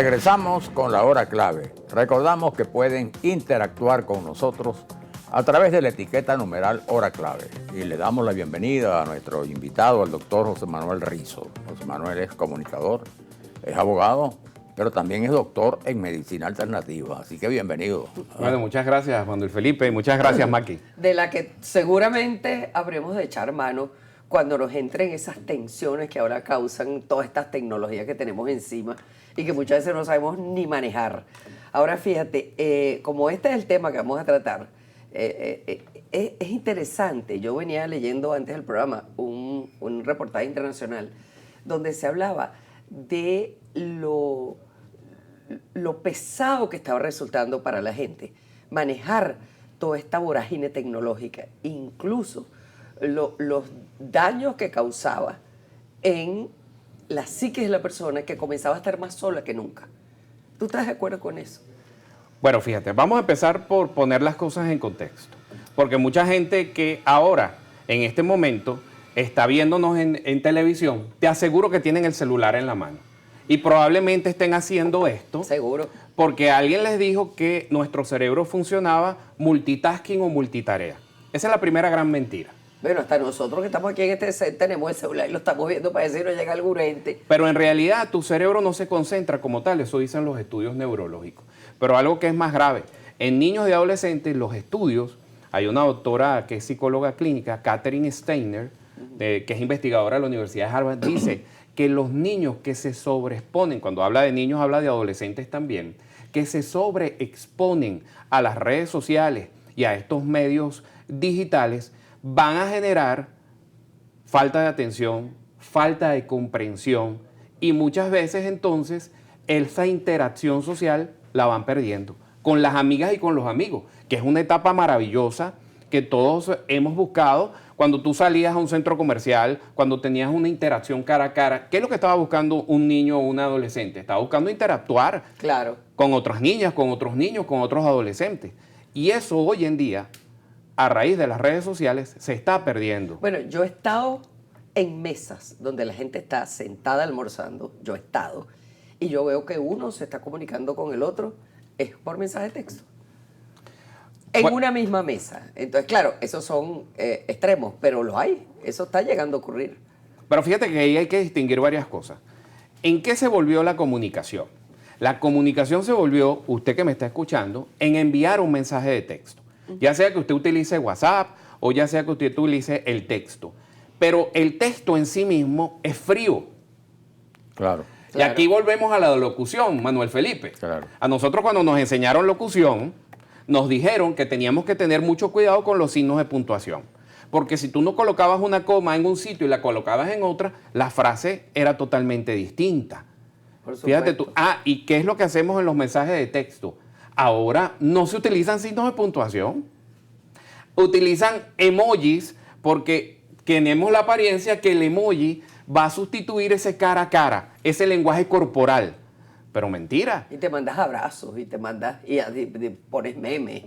Regresamos con la hora clave. Recordamos que pueden interactuar con nosotros a través de la etiqueta numeral hora clave. Y le damos la bienvenida a nuestro invitado, al doctor José Manuel Rizo. José Manuel es comunicador, es abogado, pero también es doctor en medicina alternativa. Así que bienvenido. Bueno, muchas gracias, Manuel Felipe. Muchas gracias, Maki. De la que seguramente habremos de echar mano cuando nos entren esas tensiones que ahora causan todas estas tecnologías que tenemos encima y que muchas veces no sabemos ni manejar. Ahora fíjate, como este es el tema que vamos a tratar, es interesante. Yo venía leyendo antes del programa un reportaje internacional donde se hablaba de lo pesado que estaba resultando para la gente manejar toda esta vorágine tecnológica, incluso los daños que causaba en la psique de la persona, que comenzaba a estar más sola que nunca. ¿Tú estás de acuerdo con eso? Bueno, fíjate, vamos a empezar por poner las cosas en contexto, porque mucha gente que ahora, en este momento, está viéndonos en televisión, te aseguro que tienen el celular en la mano y probablemente estén haciendo esto. Seguro. Porque alguien les dijo que nuestro cerebro funcionaba multitasking o multitarea. Esa es la primera gran mentira. Bueno, hasta nosotros que estamos aquí en este set tenemos el celular y lo estamos viendo para decir no llega algo urgente. Pero en realidad tu cerebro no se concentra como tal, eso dicen los estudios neurológicos. Pero algo que es más grave, en niños y adolescentes los estudios, hay una doctora que es psicóloga clínica, Catherine Steiner, que es investigadora de la Universidad de Harvard, dice que los niños que se sobreexponen, cuando habla de niños habla de adolescentes también, que se sobreexponen a las redes sociales y a estos medios digitales, van a generar falta de atención, falta de comprensión y muchas veces entonces esa interacción social la van perdiendo con las amigas y con los amigos, que es una etapa maravillosa que todos hemos buscado cuando tú salías a un centro comercial, cuando tenías una interacción cara a cara. ¿Qué es lo que estaba buscando un niño o un adolescente? Estaba buscando interactuar con otras niñas, con otros niños, con otros adolescentes. Y eso hoy en día, a raíz de las redes sociales, se está perdiendo. Bueno, yo he estado en mesas donde la gente está sentada almorzando, yo he estado, y yo veo que uno se está comunicando con el otro es por mensaje de texto. En una misma mesa. Entonces, claro, esos son extremos, pero los hay. Eso está llegando a ocurrir. Pero fíjate que ahí hay que distinguir varias cosas. ¿En qué se volvió la comunicación? La comunicación se volvió, usted que me está escuchando, en enviar un mensaje de texto. Ya sea que usted utilice WhatsApp o ya sea que usted utilice el texto. Pero el texto en sí mismo es frío. Claro. Y aquí volvemos a la locución, Manuel Felipe. Claro. A nosotros cuando nos enseñaron locución, nos dijeron que teníamos que tener mucho cuidado con los signos de puntuación. Porque si tú no colocabas una coma en un sitio y la colocabas en otra, la frase era totalmente distinta. Fíjate tú. ¿Y qué es lo que hacemos en los mensajes de texto? Ahora no se utilizan signos de puntuación. Utilizan emojis porque tenemos la apariencia que el emoji va a sustituir ese cara a cara, ese lenguaje corporal. Pero mentira. Y te mandas abrazos, y te mandas, y pones memes,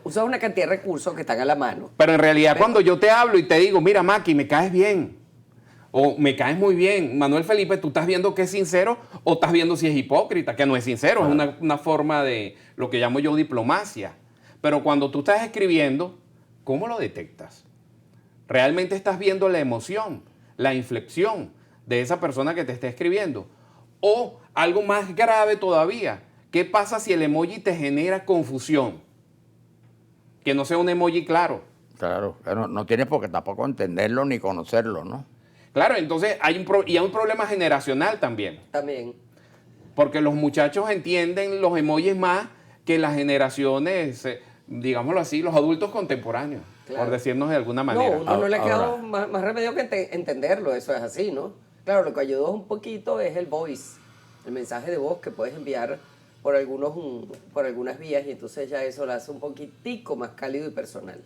usas una cantidad de recursos que están a la mano. Pero en realidad cuando yo te hablo y te digo, mira Maki, me caes bien, o me caes muy bien, Manuel Felipe, ¿tú estás viendo que es sincero o estás viendo si es hipócrita? Que no es sincero, es una forma de lo que llamo yo diplomacia. Pero cuando tú estás escribiendo, ¿cómo lo detectas? ¿Realmente estás viendo la emoción, la inflexión de esa persona que te está escribiendo? O algo más grave todavía, ¿qué pasa si el emoji te genera confusión? Que no sea un emoji claro. Claro, no tienes por qué tampoco entenderlo ni conocerlo, ¿no? Claro, entonces hay un problema generacional también. También. Porque los muchachos entienden los emojis más que las generaciones, digámoslo así, los adultos contemporáneos, por decirnos de alguna manera. No, no le ha quedado más remedio que entenderlo, eso es así, ¿no? Claro, lo que ayudó un poquito es el voice, el mensaje de voz que puedes enviar por algunas vías y entonces ya eso lo hace un poquitico más cálido y personal.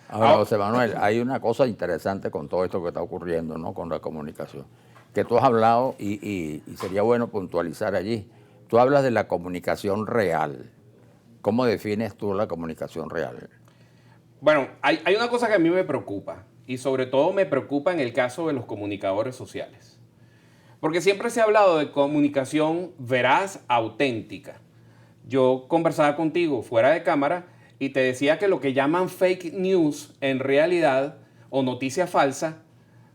Ahora, José Manuel, hay una cosa interesante con todo esto que está ocurriendo, ¿no? Con la comunicación, que tú has hablado y sería bueno puntualizar allí. Tú hablas de la comunicación real. ¿Cómo defines tú la comunicación real? Bueno, hay una cosa que a mí me preocupa y sobre todo me preocupa en el caso de los comunicadores sociales. Porque siempre se ha hablado de comunicación veraz, auténtica. Yo conversaba contigo fuera de cámara y te decía que lo que llaman fake news en realidad, o noticia falsa,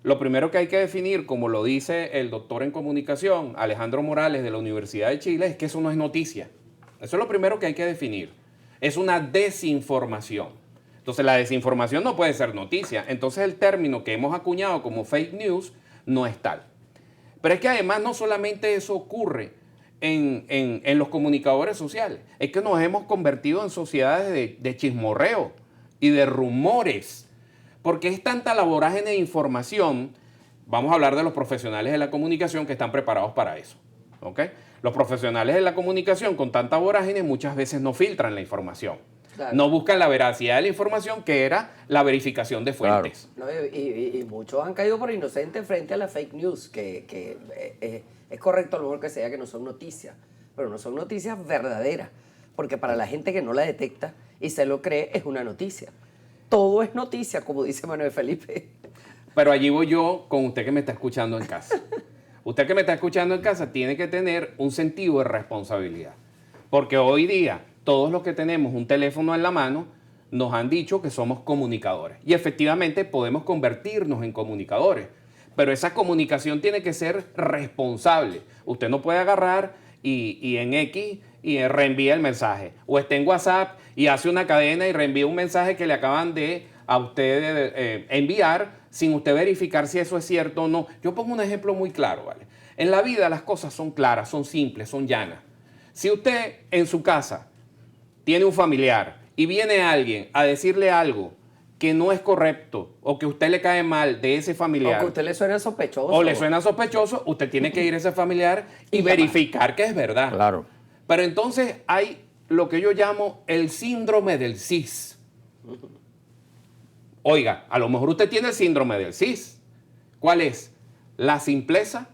lo primero que hay que definir, como lo dice el doctor en comunicación, Alejandro Morales de la Universidad de Chile, es que eso no es noticia. Eso es lo primero que hay que definir. Es una desinformación. Entonces la desinformación no puede ser noticia. Entonces el término que hemos acuñado como fake news no es tal. Pero es que además no solamente eso ocurre en los comunicadores sociales, es que nos hemos convertido en sociedades de chismorreo y de rumores, porque es tanta la vorágine de información. Vamos a hablar de los profesionales de la comunicación que están preparados para eso, ¿ok? Los profesionales de la comunicación con tanta vorágine muchas veces no filtran la información. Claro. No buscan la veracidad de la información, que era la verificación de fuentes. Claro. No, y muchos han caído por inocentes frente a la fake news, que es correcto a lo mejor que sea que no son noticias, pero no son noticias verdaderas, porque para la gente que no la detecta y se lo cree, es una noticia. Todo es noticia, como dice Manuel Felipe. Pero allí voy yo con usted que me está escuchando en casa. Usted que me está escuchando en casa tiene que tener un sentido de responsabilidad, porque hoy día todos los que tenemos un teléfono en la mano nos han dicho que somos comunicadores. Y efectivamente podemos convertirnos en comunicadores. Pero esa comunicación tiene que ser responsable. Usted no puede agarrar y en X y reenvía el mensaje. O está en WhatsApp y hace una cadena y reenvía un mensaje que le acaban de a usted enviar sin usted verificar si eso es cierto o no. Yo pongo un ejemplo muy claro, ¿vale? En la vida las cosas son claras, son simples, son llanas. Si usted en su casa tiene un familiar y viene alguien a decirle algo que no es correcto o que a usted le cae mal de ese familiar. O que a usted le suena sospechoso. O le suena sospechoso, usted tiene que ir a ese familiar y verificar que es verdad. Claro. Pero entonces hay lo que yo llamo el síndrome del cis. Oiga, a lo mejor usted tiene el síndrome del cis. ¿Cuál es? La simpleza,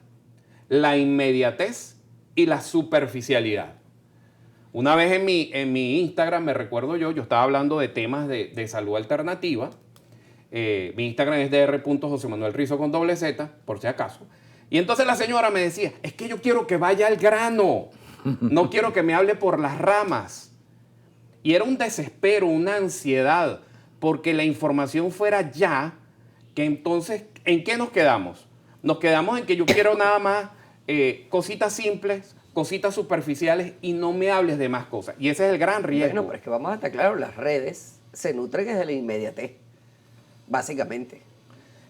la inmediatez y la superficialidad. Una vez en mi Instagram, me recuerdo yo estaba hablando de temas de salud alternativa. Mi Instagram es dr.josemanuelrizo con doble Z, por si acaso. Y entonces la señora me decía, es que yo quiero que vaya al grano. No quiero que me hable por las ramas. Y era un desespero, una ansiedad, porque la información fuera ya, que entonces, ¿en qué nos quedamos? Nos quedamos en que yo quiero nada más cositas simples, cositas superficiales y no me hables de más cosas. Y ese es el gran riesgo. Bueno, pero es que vamos a estar claros, las redes se nutren desde la inmediatez, básicamente.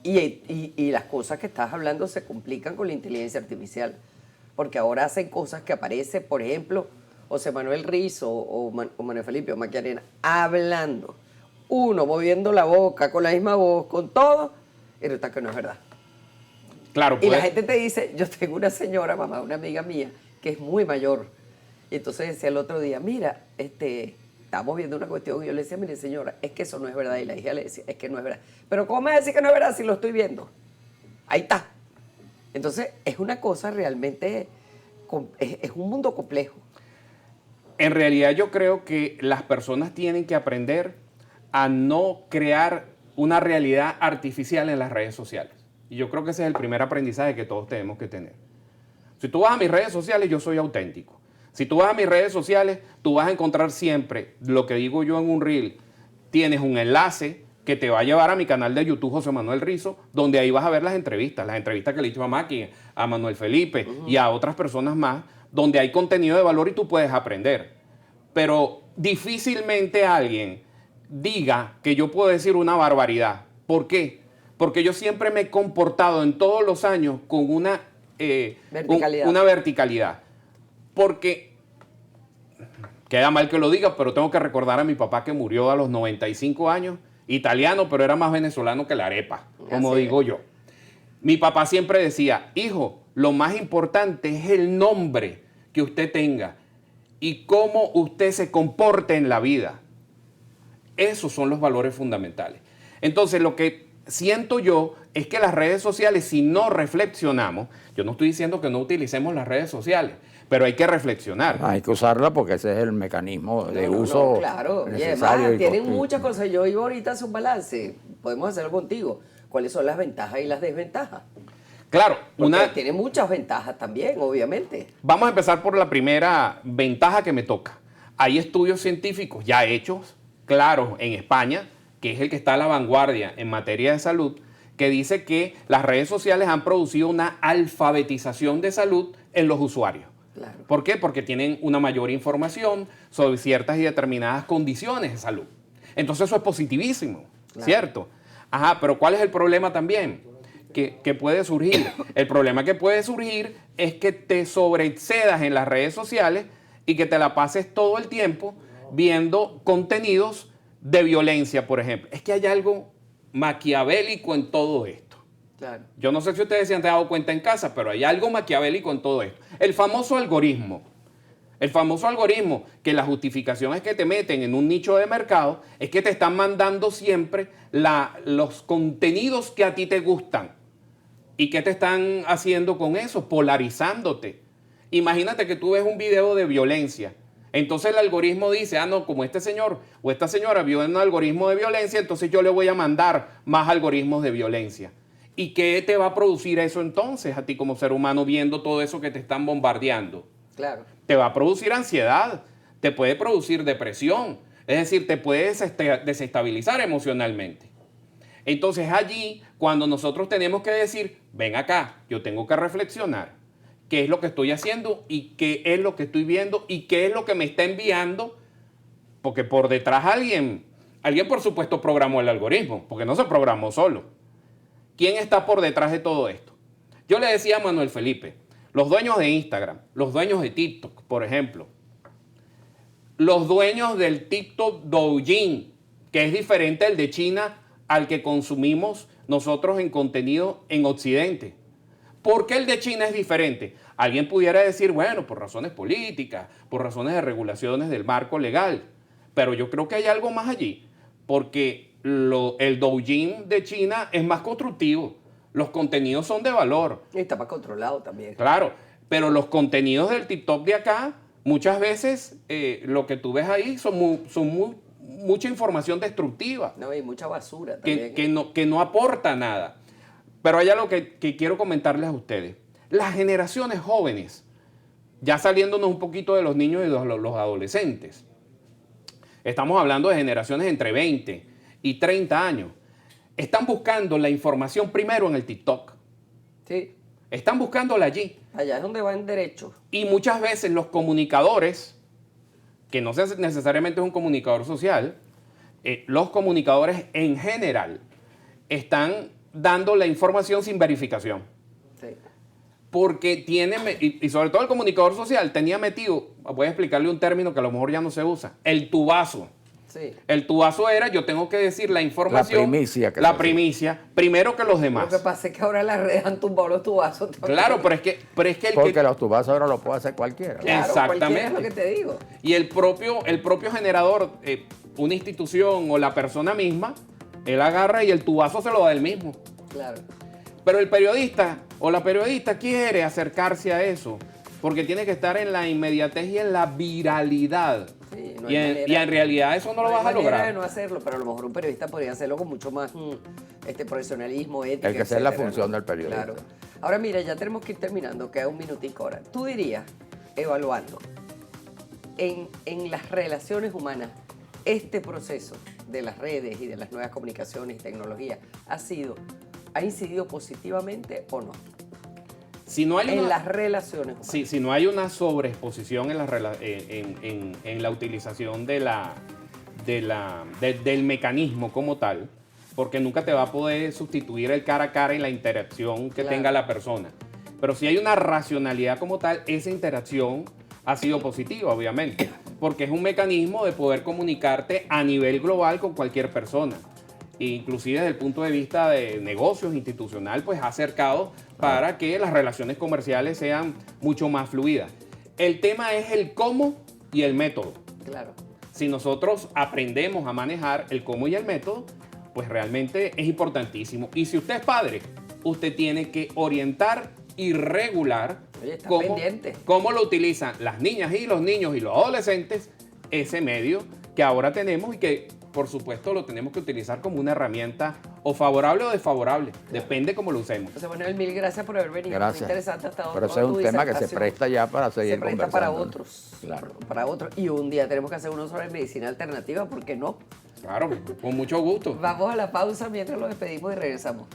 Y las cosas que estás hablando se complican con la inteligencia artificial, porque ahora hacen cosas que aparecen, por ejemplo, José Manuel Rizo o Manuel Felipe o Maquiarena hablando, uno moviendo la boca con la misma voz, con todo, y resulta que no es verdad. Claro, y la gente te dice, yo tengo una señora, mamá, una amiga mía, que es muy mayor. Y entonces decía el otro día, mira, estamos viendo una cuestión. Y yo le decía, mire señora, es que eso no es verdad. Y la hija le decía, es que no es verdad. Pero ¿cómo me va a decir que no es verdad si lo estoy viendo? Ahí está. Entonces es una cosa realmente, es un mundo complejo. En realidad yo creo que las personas tienen que aprender a no crear una realidad artificial en las redes sociales. Y yo creo que ese es el primer aprendizaje que todos tenemos que tener. Si tú vas a mis redes sociales, yo soy auténtico. Si tú vas a mis redes sociales, tú vas a encontrar siempre lo que digo yo en un reel. Tienes un enlace que te va a llevar a mi canal de YouTube, José Manuel Rizo, donde ahí vas a ver las entrevistas que le he hecho a Maki, a Manuel Felipe y a otras personas más, donde hay contenido de valor y tú puedes aprender. Pero difícilmente alguien diga que yo puedo decir una barbaridad. ¿Por qué? Porque yo siempre me he comportado en todos los años con una verticalidad. Porque, queda mal que lo diga, pero tengo que recordar a mi papá que murió a los 95 años, italiano, pero era más venezolano que la arepa, como digo yo. Mi papá siempre decía, hijo, lo más importante es el nombre que usted tenga y cómo usted se comporte en la vida. Esos son los valores fundamentales. Entonces, lo que siento yo es que las redes sociales, si no reflexionamos, yo no estoy diciendo que no utilicemos las redes sociales, pero hay que reflexionar. Hay que usarla porque ese es el mecanismo de uso claro. necesario. Y además tienen muchas cosas. Yo iba ahorita a hacer un balance. Podemos hacerlo contigo. ¿Cuáles son las ventajas y las desventajas? Claro, Porque tiene muchas ventajas también, obviamente. Vamos a empezar por la primera ventaja que me toca. Hay estudios científicos ya hechos, claros, en España, que es el que está a la vanguardia en materia de salud, que dice que las redes sociales han producido una alfabetización de salud en los usuarios. Claro. ¿Por qué? Porque tienen una mayor información sobre ciertas y determinadas condiciones de salud. Entonces eso es positivísimo, Claro. ¿cierto? Ajá, pero ¿cuál es el problema también que puede surgir? El problema que puede surgir es que te sobreexcedas en las redes sociales y que te la pases todo el tiempo viendo contenidos de violencia, por ejemplo. Es que hay algo maquiavélico en todo esto. Claro. Yo no sé si ustedes se han dado cuenta en casa, pero hay algo maquiavélico en todo esto. El famoso algoritmo. El famoso algoritmo, que la justificación es que te meten en un nicho de mercado, es que te están mandando siempre los contenidos que a ti te gustan. ¿Y qué te están haciendo con eso? Polarizándote. Imagínate que tú ves un video de violencia. Entonces el algoritmo dice, no, como este señor o esta señora vio un algoritmo de violencia, entonces yo le voy a mandar más algoritmos de violencia. ¿Y qué te va a producir eso entonces a ti como ser humano viendo todo eso que te están bombardeando? Claro. Te va a producir ansiedad, te puede producir depresión, es decir, te puede desestabilizar emocionalmente. Entonces allí, cuando nosotros tenemos que decir, ven acá, yo tengo que reflexionar qué es lo que estoy haciendo y qué es lo que estoy viendo y qué es lo que me está enviando, porque por detrás alguien por supuesto programó el algoritmo, porque no se programó solo. ¿Quién está por detrás de todo esto? Yo le decía a Manuel Felipe, los dueños de Instagram, los dueños de TikTok, por ejemplo, los dueños del TikTok Douyin, que es diferente al de China al que consumimos nosotros en contenido en Occidente. ¿Por qué el de China es diferente? Alguien pudiera decir, bueno, por razones políticas, por razones de regulaciones del marco legal, pero yo creo que hay algo más allí, porque el Douyin de China es más constructivo. Los contenidos son de valor. Y está más controlado también. Claro, pero los contenidos del TikTok de acá, muchas veces lo que tú ves ahí son mucha información destructiva. No, y mucha basura también. Que no aporta nada. Pero hay algo que quiero comentarles a ustedes. Las generaciones jóvenes, ya saliéndonos un poquito de los niños y los adolescentes, estamos hablando de generaciones entre 20 y 30 años, están buscando la información primero en el TikTok. Sí. Están buscándola allí. Allá es donde van derechos. Y muchas veces los comunicadores, que no necesariamente es un comunicador social, los comunicadores en general están dando la información sin verificación. Sí. Porque y sobre todo el comunicador social tenía metido, voy a explicarle un término que a lo mejor ya no se usa, el tubazo. Sí. El tubazo era, yo tengo que decir la información. La primicia, primero que los demás. Lo que pasa es que ahora las redes han tumbado los tubazos también. Claro, pero es que Porque los tubazos ahora lo puede hacer cualquiera. Claro, Exactamente. cualquiera es lo que te digo. Y el propio generador, una institución o la persona misma, él agarra y el tubazo se lo da él mismo. Claro. Pero el periodista o la periodista quiere acercarse a eso porque tiene que estar en la inmediatez y en la viralidad. Sí, y en realidad eso no lo vas a hay manera lograr. de no hacerlo, pero a lo mejor un periodista podría hacerlo con mucho más profesionalismo, ética. Hay que hacer la etcétera, función ¿no? del periodista. Claro. Ahora mira, ya tenemos que ir terminando, queda un minutico ahora. Tú dirías, evaluando, en las relaciones humanas, este proceso de las redes y de las nuevas comunicaciones y tecnologías ha incidido positivamente o no? Si no hay En una, las relaciones humanas. si no hay una sobreexposición en la utilización del mecanismo como tal, porque nunca te va a poder sustituir el cara a cara y la interacción que Claro. tenga la persona. Pero si hay una racionalidad como tal, esa interacción ha sido positiva, obviamente, porque es un mecanismo de poder comunicarte a nivel global con cualquier persona. Inclusive desde el punto de vista de negocios institucional, pues ha acercado para que las relaciones comerciales sean mucho más fluidas. El tema es el cómo y el método. Claro. Si nosotros aprendemos a manejar el cómo y el método, pues realmente es importantísimo. Y si usted es padre, usted tiene que orientar y regular Oye, está pendiente. cómo lo utilizan las niñas y los niños y los adolescentes ese medio que ahora tenemos y que, por supuesto, lo tenemos que utilizar como una herramienta o favorable o desfavorable, depende cómo lo usemos. José Manuel, mil gracias por haber venido. Gracias. Muy interesante hasta ahora. Pero ese es un tema que se presta ya para seguir Se presta conversando. para otros. Claro. Para otros. Y un día tenemos que hacer uno sobre medicina alternativa, ¿por qué no? Claro, con mucho gusto. Vamos a la pausa mientras lo despedimos y regresamos.